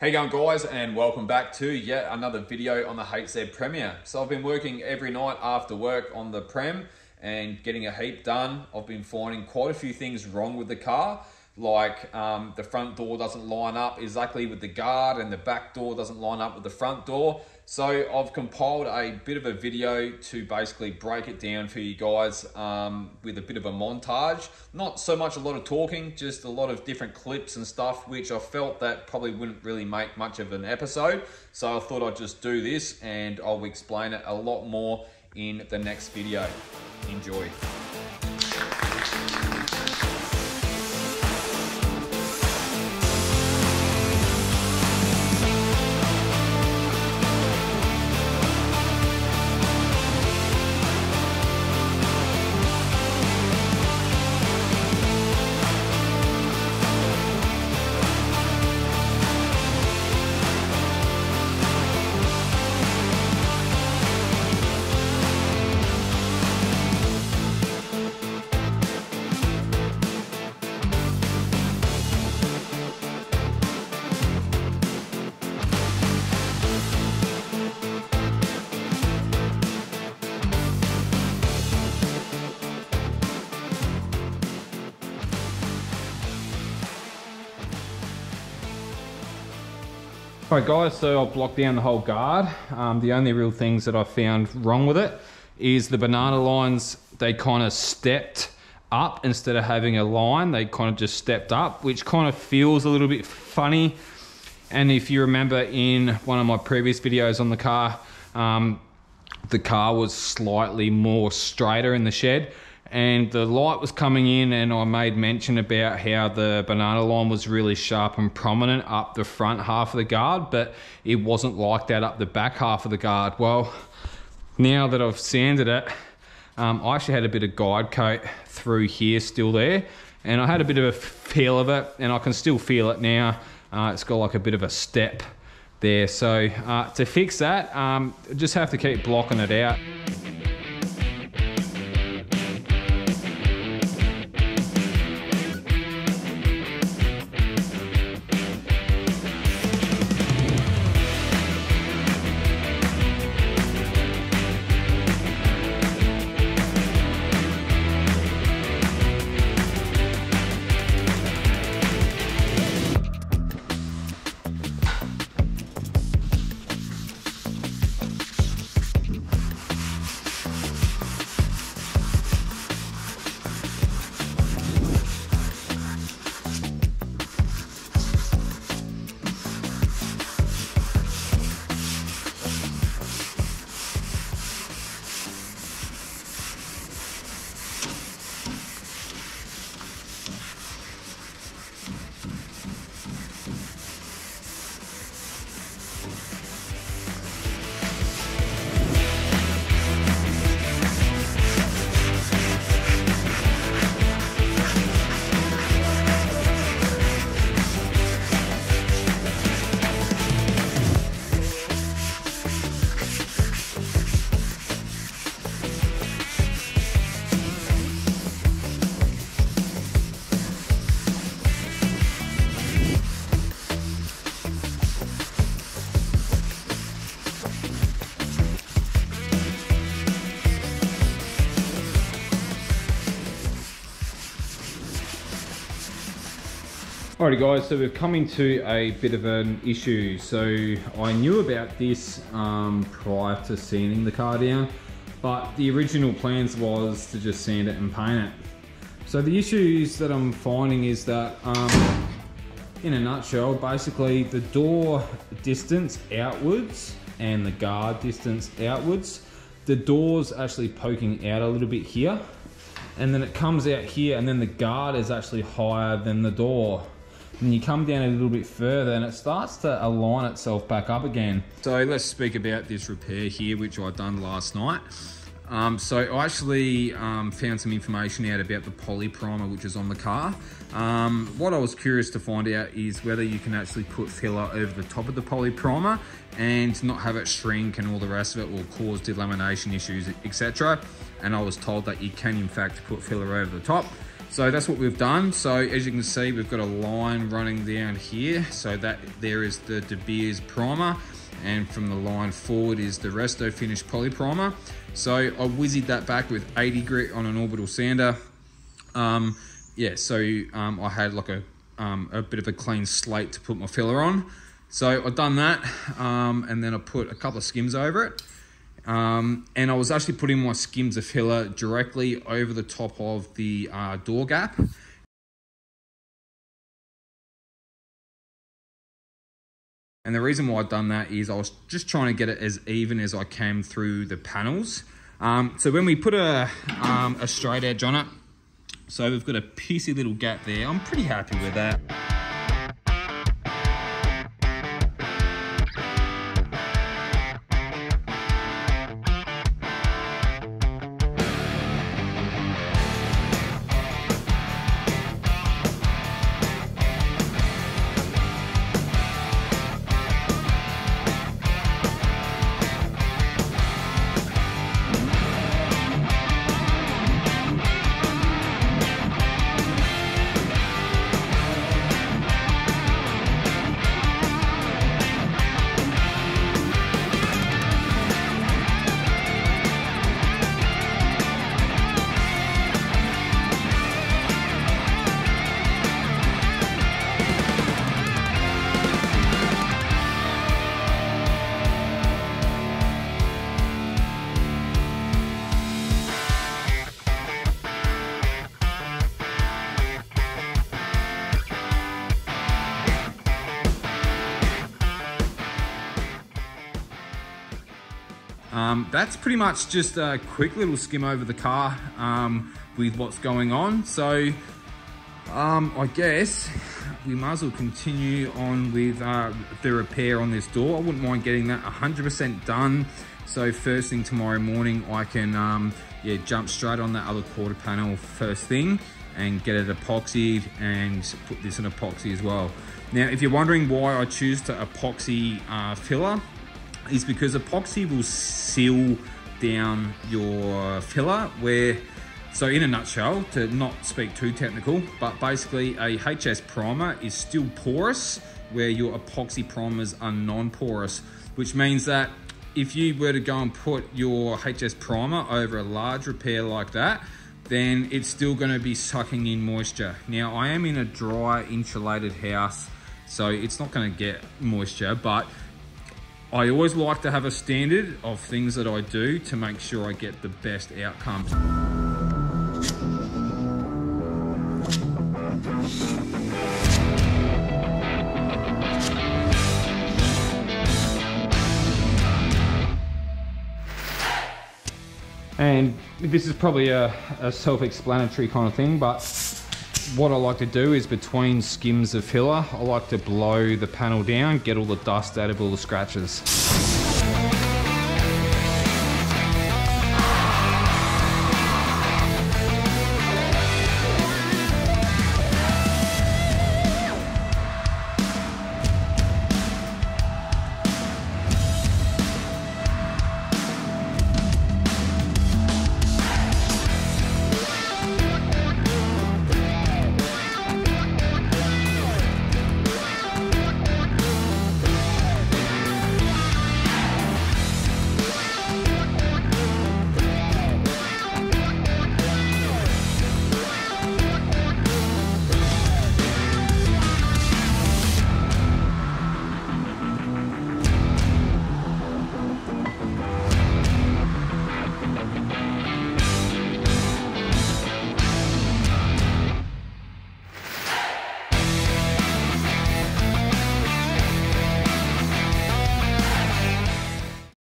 How you going, guys, and welcome back to yet another video on the HZ Premier. So I've been working every night after work on the Prem and getting a heap done. I've been finding quite a few things wrong with the car, like the front door doesn't line up exactly with the guard and the back door doesn't line up with the front door. So I've compiled a bit of a video to basically break it down for you guys with a bit of a montage. Not so much a lot of talking, just a lot of different clips and stuff, which I felt that probably wouldn't really make much of an episode. So I thought I'd just do this and I'll explain it a lot more in the next video. Enjoy. Alright guys, so I've blocked down the whole guard. The only real things that I found wrong with it is the banana lines, they kind of stepped up instead of having a line. They kind of just stepped up, which kind of feels a little bit funny. And if you remember in one of my previous videos on the car was slightly more straighter in the shed. And the light was coming in and I made mention about how the banana line was really sharp and prominent up the front half of the guard, but it wasn't like that up the back half of the guard. Well, now that I've sanded it, I actually had a bit of guide coat through here still there, and I had a bit of a feel of it, and I can still feel it now. It's got like a bit of a step there. So to fix that, just have to keep blocking it out. Alrighty guys, so we've come into a bit of an issue. So I knew about this prior to sanding the car down, but the original plans was to just sand it and paint it. So the issues that I'm finding is that, in a nutshell, basically the door distance outwards and the guard distance outwards, the door's actually poking out a little bit here, and then it comes out here, and then the guard is actually higher than the door. And you come down a little bit further and it starts to align itself back up again. So let's speak about this repair here, which I done last night. So I actually found some information out about the poly primer which is on the car. What I was curious to find out is whether you can actually put filler over the top of the poly primer and not have it shrink and all the rest of it will cause delamination issues, etc. And I was told that you can in fact put filler over the top. So that's what we've done. So as you can see, we've got a line running down here. So that there is the De Beers primer, and from the line forward is the Resto Finish Poly Primer. So I whizzed that back with 80 grit on an orbital sander. Yeah, so I had like a bit of a clean slate to put my filler on. So I've done that, and then I put a couple of skims over it. And I was actually putting my skims of filler directly over the top of the door gap. And the reason why I've done that is I was just trying to get it as even as I can through the panels. So when we put a straight edge on it, so we've got a pissy little gap there. I'm pretty happy with that. That's pretty much just a quick little skim over the car with what's going on. So I guess we might as well continue on with the repair on this door. I wouldn't mind getting that 100% done. So first thing tomorrow morning, I can yeah, jump straight on that other quarter panel first thing and get it epoxied and put this in epoxy as well. Now, if you're wondering why I choose to epoxy filler, is because epoxy will seal down your filler so in a nutshell, to not speak too technical, but basically a HS primer is still porous where your epoxy primers are non-porous, which means that if you were to go and put your HS primer over a large repair like that, then it's still going to be sucking in moisture. Now, I am in a dry insulated house, so it's not going to get moisture, but I always like to have a standard of things that I do to make sure I get the best outcomes. And this is probably a self-explanatory kind of thing, but what I like to do is between skims of filler, I like to blow the panel down, get all the dust out of all the scratches.